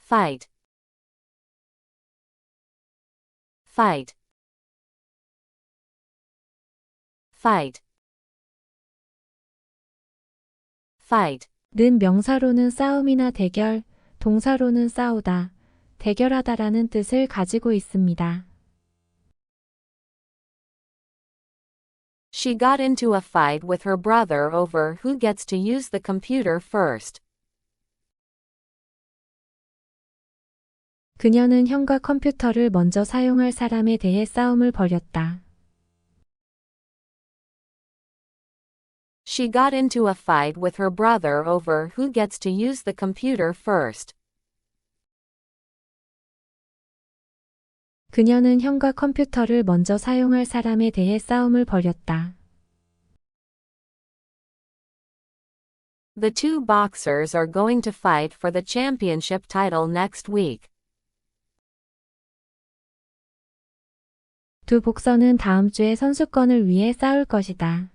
fight, fight, fight, fight. 는 명사로는 싸움이나 대결, 동사로는 싸우다, 대결하다라는 뜻을 가지고 있습니다. She got into a fight with her brother over who gets to use the computer first. 그녀는 형과 컴퓨터를 먼저 사용할 사람에 대해 싸움을 벌였다. She got into a fight with her brother over who gets to use the computer first. 그녀는 형과 컴퓨터를 먼저 사용할 사람에 대해 싸움을 벌였다. The two boxers are going to fight for the championship title next week. 두 복서는 다음 주에 선수권을 위해 싸울 것이다.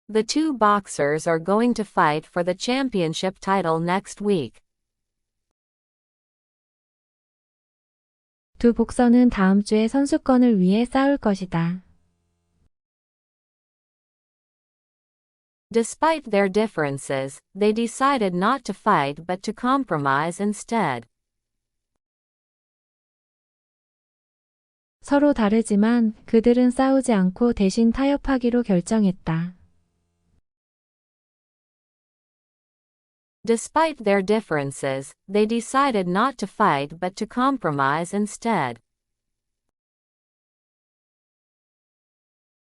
The two boxers are going to fight for the championship title next week. 두 복서는 다음 주에 선수권을 위해 싸울 것이다. Despite their differences, they decided not to fight but to compromise instead. 서로 다르지만 그들은 싸우지 않고 대신 타협하기로 결정했다. Despite their differences, they decided not to fight but to compromise instead.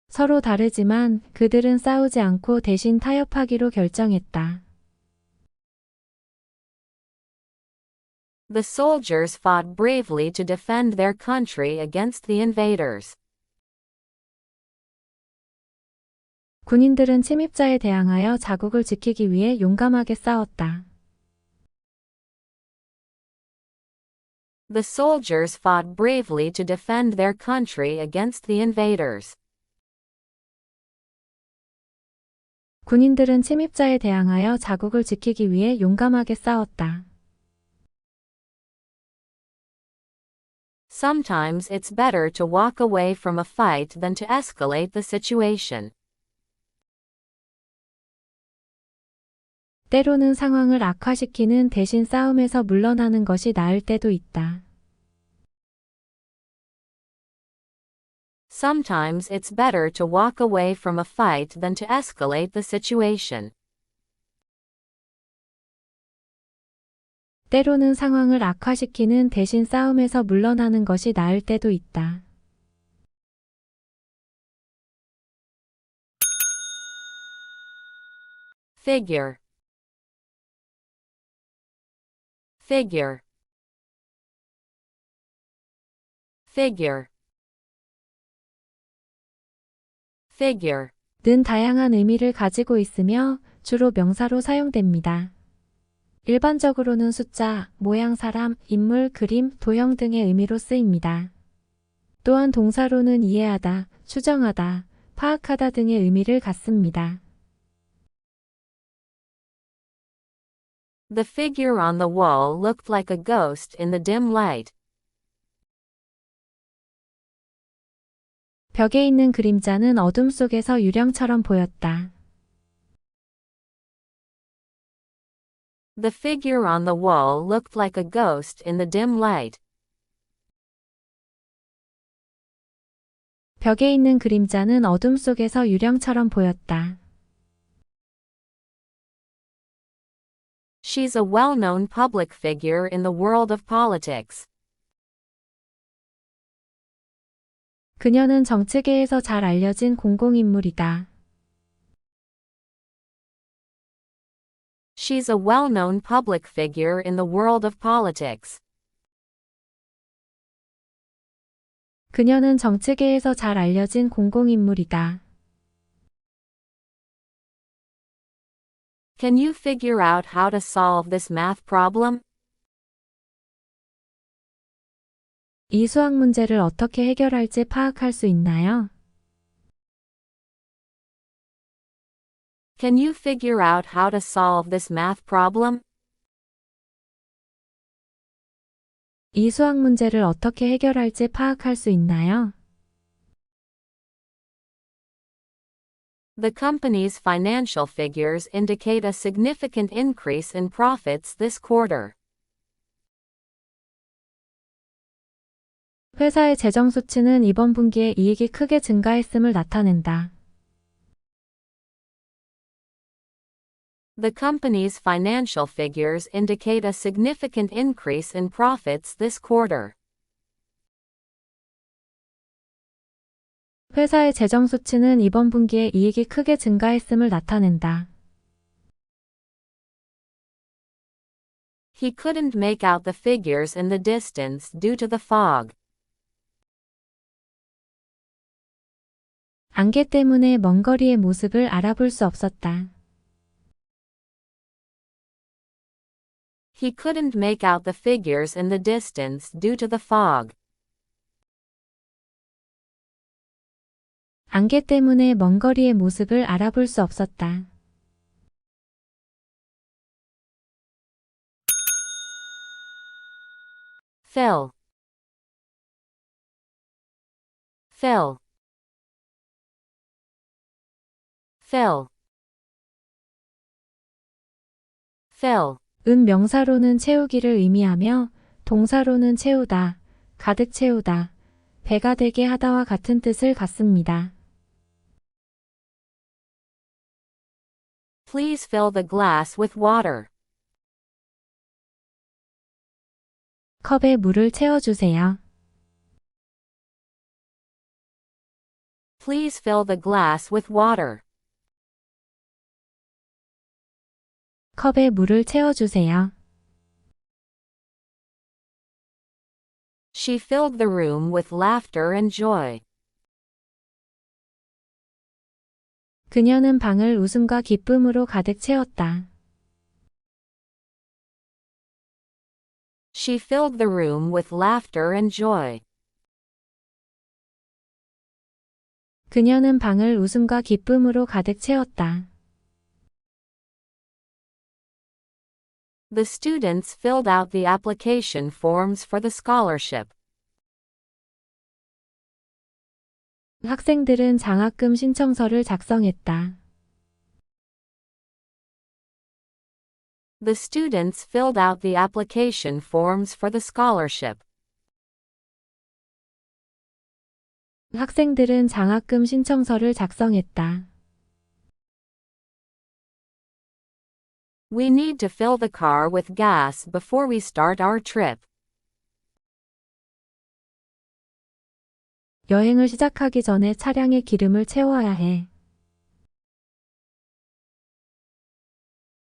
서로 다르지만 그들은 싸우지 않고 대신 타협하기로 결정했다. The soldiers fought bravely to defend their country against the invaders. 군인들은 침입자에 대항하여 자국을 지키기 위해 용감하게 싸웠다. The soldiers fought bravely to defend their country against the invaders. 군인들은 침입자에 대항하여 자국을 지키기 위해 용감하게 싸웠다. Sometimes it's better to walk away from a fight than to escalate the situation. 때로는 상황을 악화시키는 대신 싸움에서 물러나는 것이 나을 때도 있다. Sometimes it's better to walk away from a fight than to escalate the situation. 때로는 상황을 악화시키는 대신 싸움에서 물러나는 것이 나을 때도 있다. Figure, figure, figure, figure. 는 다양한 의미를 가지고 있으며 주로 명사로 사용됩니다. 일반적으로는 숫자, 모양 사람, 인물, 그림, 도형 등의 의미로 쓰입니다. 또한 동사로는 이해하다, 추정하다, 파악하다 등의 의미를 갖습니다. The figure on the wall looked like a ghost in the dim light. 벽에 있는 그림자는 어둠 속에서 유령처럼 보였다. The figure on the wall looked like a ghost in the dim light. 벽에 있는 그림자는 어둠 속에서 유령처럼 보였다. She's a well-known public figure in the world of politics. 그녀는 정치계에서 잘 알려진 공공인물이다. She's a well-known public figure in the world of politics. 그녀는 정치계에서 잘 알려진 공공인물이다. Can you figure out how to solve this math problem? 이 수학 문제를 어떻게 해결할지 파악할 수 있나요? Can you figure out how to solve this math problem? 이 수학 문제를 어떻게 해결할지 파악할 수 있나요? The company's financial figures indicate a significant increase in profits this quarter. 회사의 재정 수치는 이번 분기에 이익이 크게 증가했음을 나타낸다. The company's financial figures indicate a significant increase in profits this quarter. 회사의 재정 수치는 이번 분기에 이익이 크게 증가했음을 나타낸다. He couldn't make out the figures in the distance due to the fog. 안개 때문에 먼 거리의 모습을 알아볼 수 없었다. He couldn't make out the figures in the distance due to the fog. 안개 때문에 먼 거리의 모습을 알아볼 수 없었다. Fill. Fill. Fill. Fill. 은 명사로는 채우기를 의미하며 동사로는 채우다, 가득 채우다, 배가 되게 하다와 같은 뜻을 갖습니다. Please fill the glass with water. 컵에 물을 채워주세요. Please fill the glass with water. 컵에 물을 채워주세요. She filled the room with laughter and joy. 그녀는 방을 웃음과 기쁨으로 가득 채웠다. She filled the room with laughter and joy. 그녀는 방을 웃음과 기쁨으로 가득 채웠다. The students filled out the application forms for the scholarship. 학생들은 장학금 신청서를 작성했다. The students filled out the application forms for the scholarship. 학생들은 장학금 신청서를 작성했다. We need to fill the car with gas before we start our trip. 여행을 시작하기 전에 차량에 기름을 채워야 해.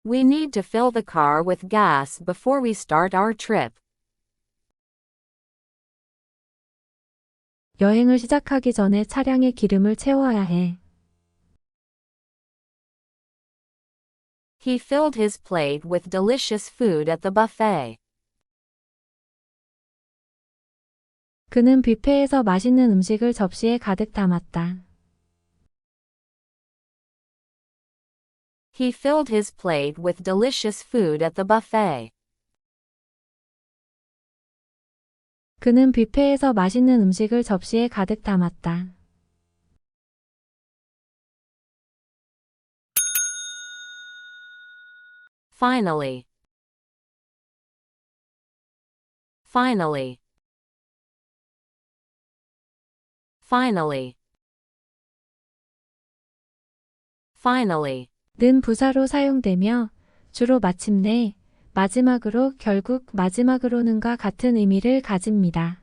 We need to fill the car with gas before we start our trip. 여행을 시작하기 전에 차량에 기름을 채워야 해. He filled his plate with delicious food at the buffet. 그는 뷔페에서 맛있는 음식을 접시에 가득 담았다. He filled his plate with delicious food at the buffet. 그는 뷔페에서 맛있는 음식을 접시에 가득 담았다. Finally. Finally. Finally. Finally. 는 부사로 사용되며 주로 마침내, 마지막으로, 결국, 마지막으로는과 같은 의미를 가집니다.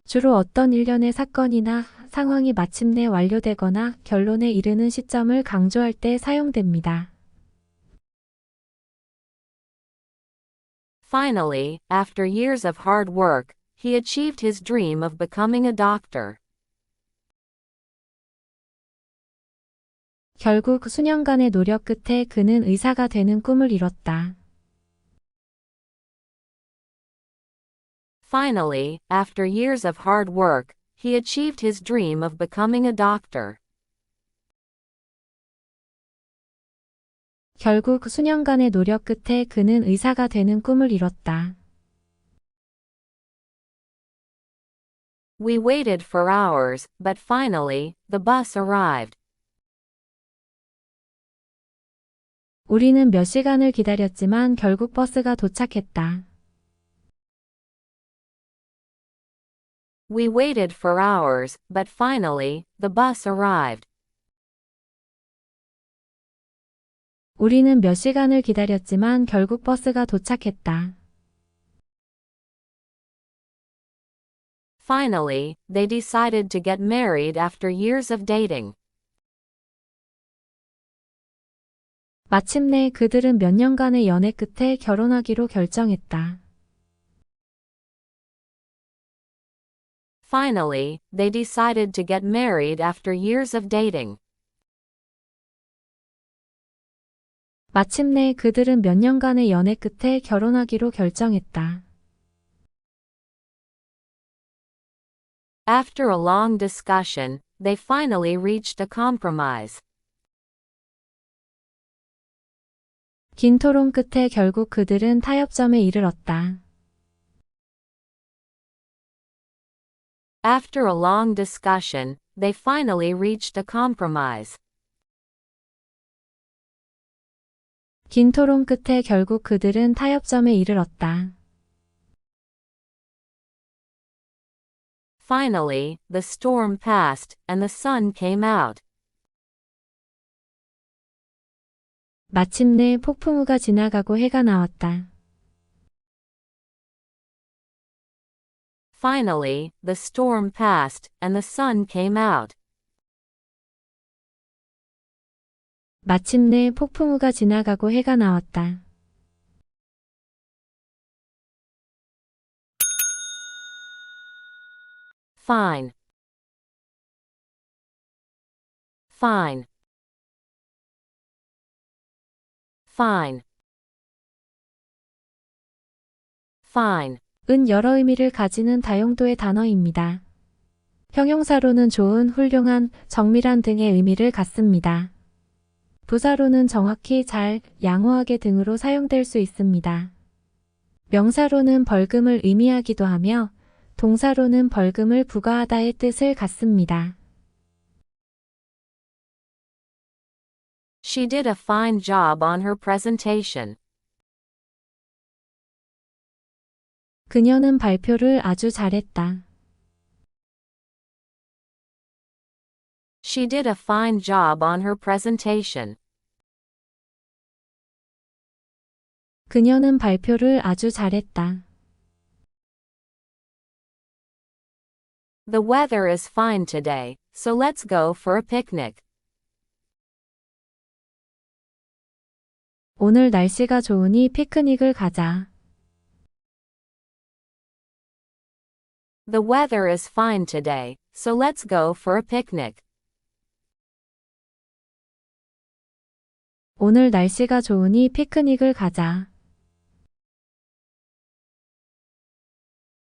주로 어떤 일련의 사건이나 상황이 마침내 완료되거나 결론에 이르는 시점을 강조할 때 사용됩니다. Finally, after years of hard work, he achieved his dream of becoming a doctor. 결국 수년간의 노력 끝에 그는 의사가 되는 꿈을 이뤘다. Finally, after years of hard work, he achieved his dream of becoming a doctor. 결국 수년간의 노력 끝에 그는 의사가 되는 꿈을 이뤘다. We waited for hours, but finally, the bus arrived. 우리는 몇 시간을 기다렸지만 결국 버스가 도착했다. We waited for hours, but finally, the bus arrived. 우리는 몇 시간을 기다렸지만 결국 버스가 도착했다. Finally, they decided to get married after years of dating. 마침내 그들은 몇 년간의 연애 끝에 결혼하기로 결정했다. Finally, they decided to get married after years of dating. 마침내 그들은 몇 년간의 연애 끝에 결혼하기로 결정했다. After a long discussion, they finally reached a compromise. 긴 토론 끝에 결국 그들은 타협점에 이르렀다. After a long discussion, they finally reached a compromise. 긴 토론 끝에 결국 그들은 타협점에 이르렀다. Finally, the storm passed, and the sun came out. 마침내 폭풍우가 지나가고 해가 나왔다. Finally, the storm passed, and the sun came out. 마침내 폭풍우가 지나가고 해가 나왔다. Fine. Fine. Fine. Fine. 은 여러 의미를 가지는 다용도의 단어입니다. 형용사로는 좋은, 훌륭한, 정밀한 등의 의미를 갖습니다. 부사로는 정확히, 잘, 양호하게 등으로 사용될 수 있습니다. 명사로는 벌금을 의미하기도 하며 동사로는 벌금을 부과하다의 뜻을 갖습니다. She did a fine job on her presentation. 그녀는 발표를 아주 잘했다. She did a fine job on her presentation. 그녀는 발표를 아주 잘했다. The weather is fine today, so let's go for a picnic. 오늘 날씨가 좋으니 피크닉을 가자. The weather is fine today, so let's go for a picnic. 오늘 날씨가 좋으니 피크닉을 가자.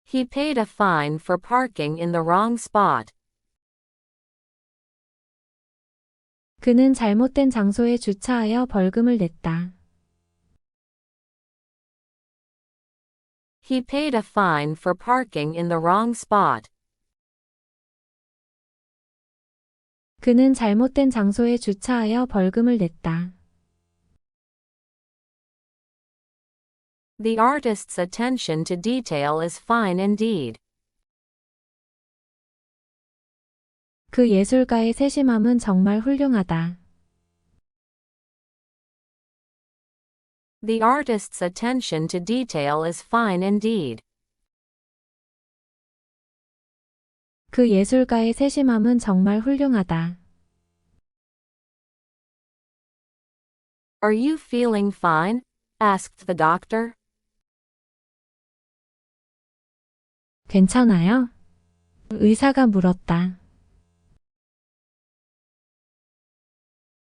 He paid a fine for parking in the wrong spot. 그는 잘못된 장소에 주차하여 벌금을 냈다. He paid a fine for parking in the wrong spot. 그는 잘못된 장소에 주차하여 벌금을 냈다. The artist's attention to detail is fine indeed. 그 예술가의 세심함은 정말 훌륭하다. The artist's attention to detail is fine indeed. 그 예술가의 세심함은 정말 훌륭하다. Are you feeling fine? asked the doctor. 괜찮아요? 의사가 물었다.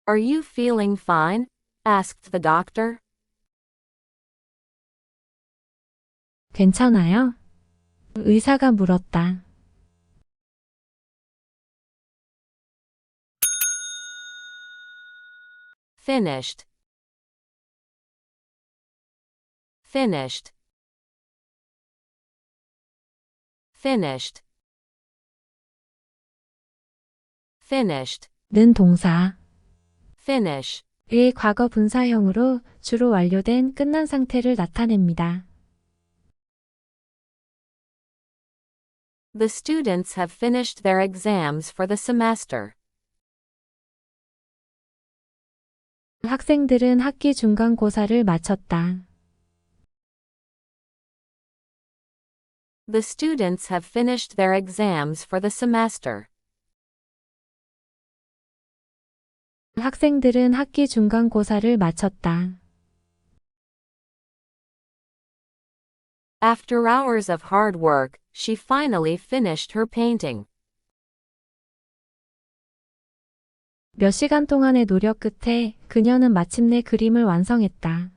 Are you feeling fine? asked the doctor. 괜찮아요? 의사가 물었다. Finished. finished, finished, finished, 는 동사 finish. 의 과거 분사형으로 주로 완료된 끝난 상태를 나타냅니다. The students have finished their exams for the semester. 학생들은 학기 중간고사를 마쳤다. The students have finished their exams for the semester. 학생들은 학기 중간고사를 마쳤다. After hours of hard work, she finally finished her painting. 몇 시간 동안의 노력 끝에 그녀는 마침내 그림을 완성했다.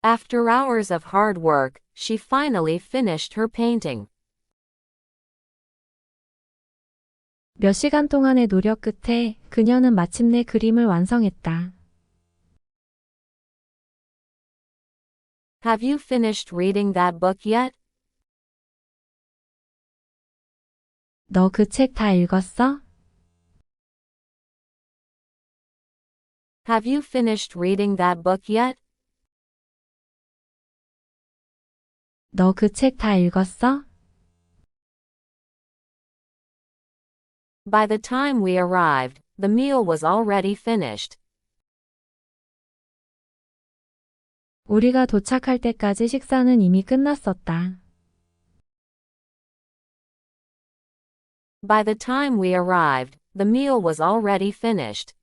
After hours of hard work, she finally finished her painting. 몇 시간 동안의 노력 끝에 그녀는 마침내 그림을 완성했다. Have you finished reading that book yet? 너 그 책 다 읽었어? Have you finished reading that book yet? 너 그 책 다 읽었어? By the time we arrived, the meal was already finished. 우리가 도착할 때까지 식사는 이미 끝났었다. By the time we arrived, the meal was already finished.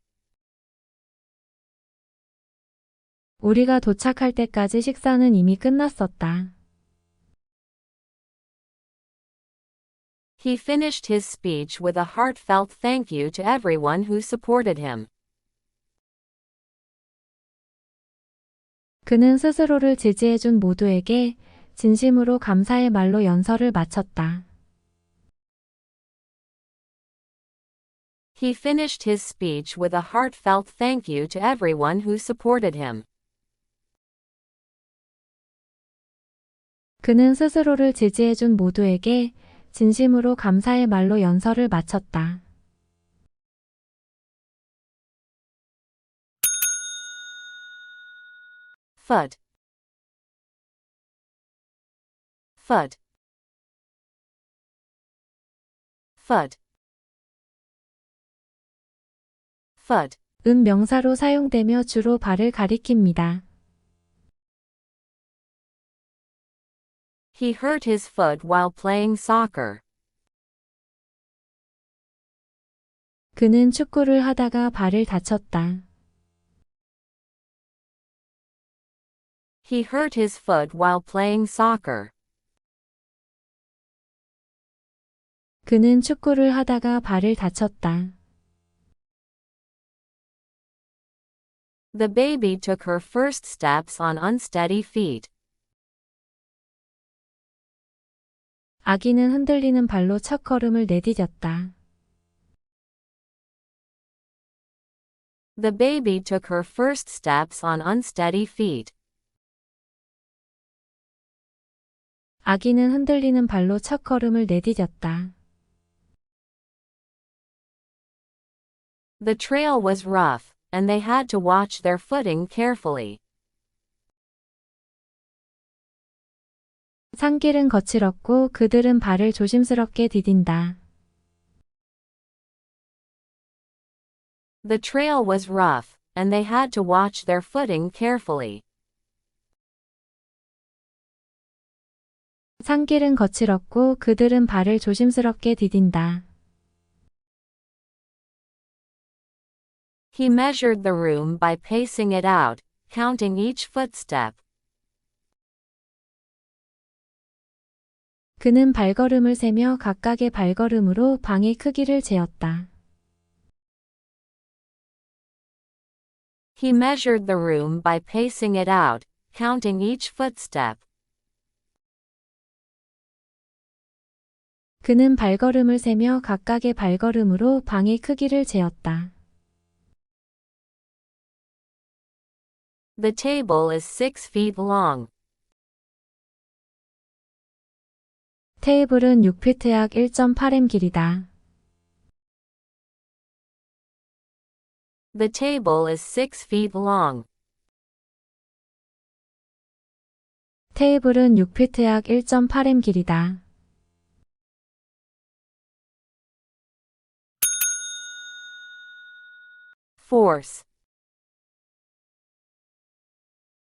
우리가 도착할 때까지 식사는 이미 끝났었다. He finished his speech with a heartfelt thank you to everyone who supported him. 그는 스스로를 지지해준 모두에게 진심으로 감사의 말로 연설을 마쳤다. He finished his speech with a heartfelt thank you to everyone who supported him. 그는 스스로를 지지해준 모두에게 진심으로 감사의 말로 연설을 마쳤다. Foot, foot, foot, foot. 은 명사로 사용되며 주로 발을 가리킵니다. He hurt his foot while playing soccer. 그는 축구를 하다가 발을 다쳤다. He hurt his foot while playing soccer. 그는 축구를 하다가 발을 다쳤다. The baby took her first steps on unsteady feet. 아기는 흔들리는 발로 첫 걸음을 내디뎠다. The baby took her first steps on unsteady feet. 아기는 흔들리는 발로 첫 걸음을 내디뎠다. The trail was rough, and they had to watch their footing carefully. 산길은 거칠었고 그들은 발을 조심스럽게 디딘다. The trail was rough, and they had to watch their footing carefully. 산길은 거칠었고 그들은 발을 조심스럽게 디딘다. He measured the room by pacing it out, counting each footstep. 그는 발걸음을 세며 각각의 발걸음으로 방의 크기를 재었다. He measured the room by pacing it out, counting each footstep. 그는 발걸음을 세며 각각의 발걸음으로 방의 크기를 재었다. The table is 6 feet long. 테이블은 6피트 약 1.8m 길이다. The table is 6 feet long. 테이블은 6피트 약 1.8m 길이다. Force.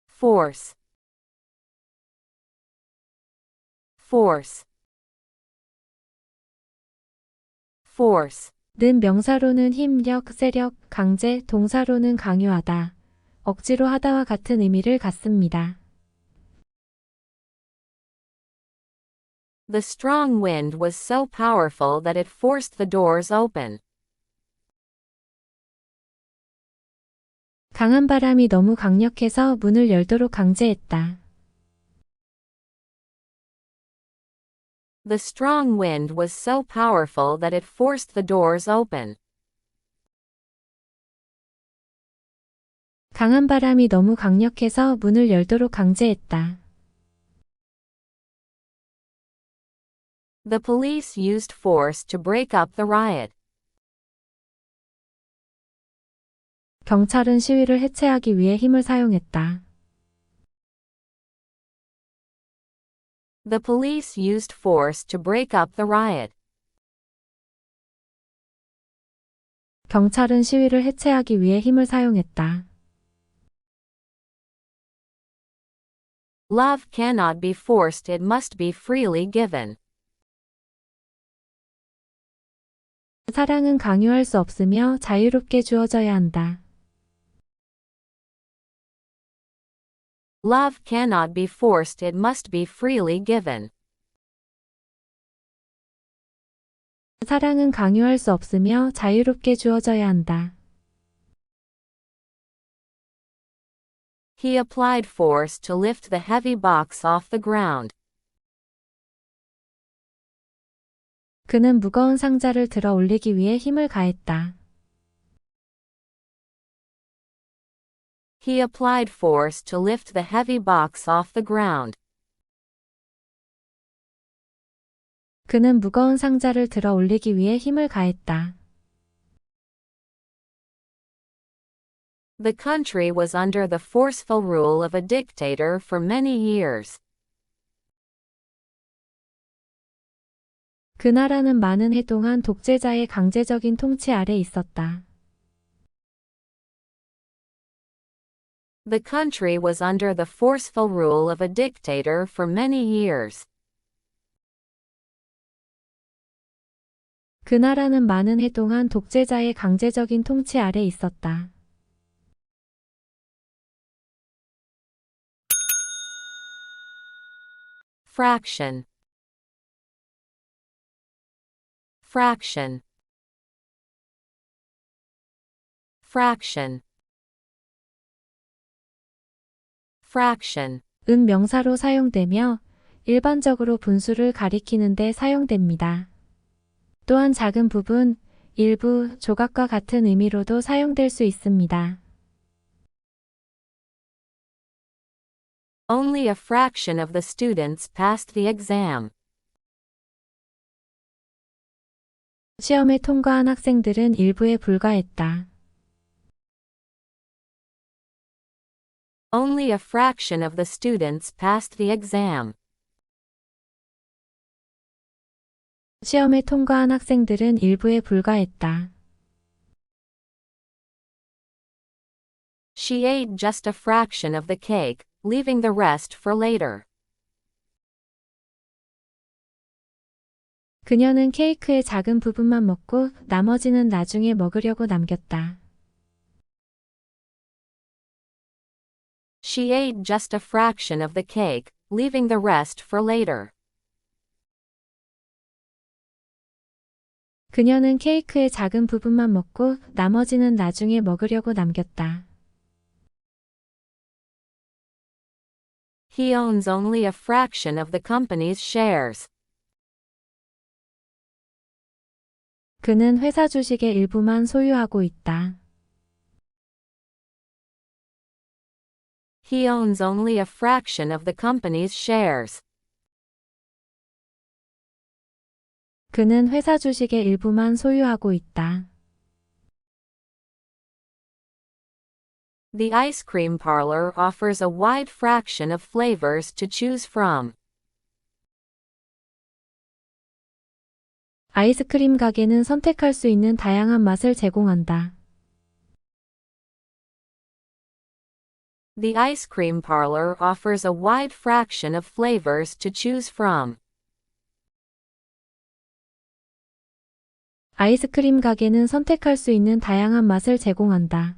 Force. Force. Force. 는 명사로는 힘력, 세력, 강제, 동사로는 강요하다, 억지로 하다와 같은 의미를 갖습니다. The strong wind was so powerful that it forced the doors open. 강한 바람이 너무 강력해서 문을 열도록 강제했다. The strong wind was so powerful that it forced the doors open. 강한 바람이 너무 강력해서 문을 열도록 강제했다. The police used force to break up the riot. 경찰은 시위를 해체하기 위해 힘을 사용했다. The police used force to break up the riot. 경찰은 시위를 해체하기 위해 힘을 사용했다. Love cannot be forced, it must be freely given. 사랑은 강요할 수 없으며 자유롭게 주어져야 한다. Love cannot be forced, it must be freely given. 사랑은 강요할 수 없으며 자유롭게 주어져야 한다. He applied force to lift the heavy box off the ground. 그는 무거운 상자를 들어 올리기 위해 힘을 가했다. He applied force to lift the heavy box off the ground. 그는 무거운 상자를 들어 올리기 위해 힘을 가했다. The country was under the forceful rule of a dictator for many years. 그 나라는 많은 해 동안 독재자의 강제적인 통치 아래 있었다. The country was under the forceful rule of a dictator for many years. 그 나라는 많은 해 동안 독재자의 강제적인 통치 아래 있었다. Fraction. Fraction. Fraction. Fraction. 은 명사로 사용되며 일반적으로 분수를 가리키는 데 사용됩니다. 또한 작은 부분, 일부, 조각과 같은 의미로도 사용될 수 있습니다. Only a fraction of the students passed the exam. 시험에 통과한 학생들은 일부에 불과했다. Only a fraction of the students passed the exam. 시험에 통과한 학생들은 일부에 불과했다. She ate just a fraction of the cake, leaving the rest for later. 그녀는 케이크의 작은 부분만 먹고 나머지는 나중에 먹으려고 남겼다. She ate just a fraction of the cake, leaving the rest for later. 그녀는 케이크의 작은 부분만 먹고 나머지는 나중에 먹으려고 남겼다. He owns only a fraction of the company's shares. 그는 회사 주식의 일부만 소유하고 있다. He owns only a fraction of the company's shares. 그는 회사 주식의 일부만 소유하고 있다. The ice cream parlor offers a wide fraction of flavors to choose from. 아이스크림 가게는 선택할 수 있는 다양한 맛을 제공한다. The ice cream parlor offers a wide fraction of flavors to choose from. 아이스크림 가게는 선택할 수 있는 다양한 맛을 제공한다.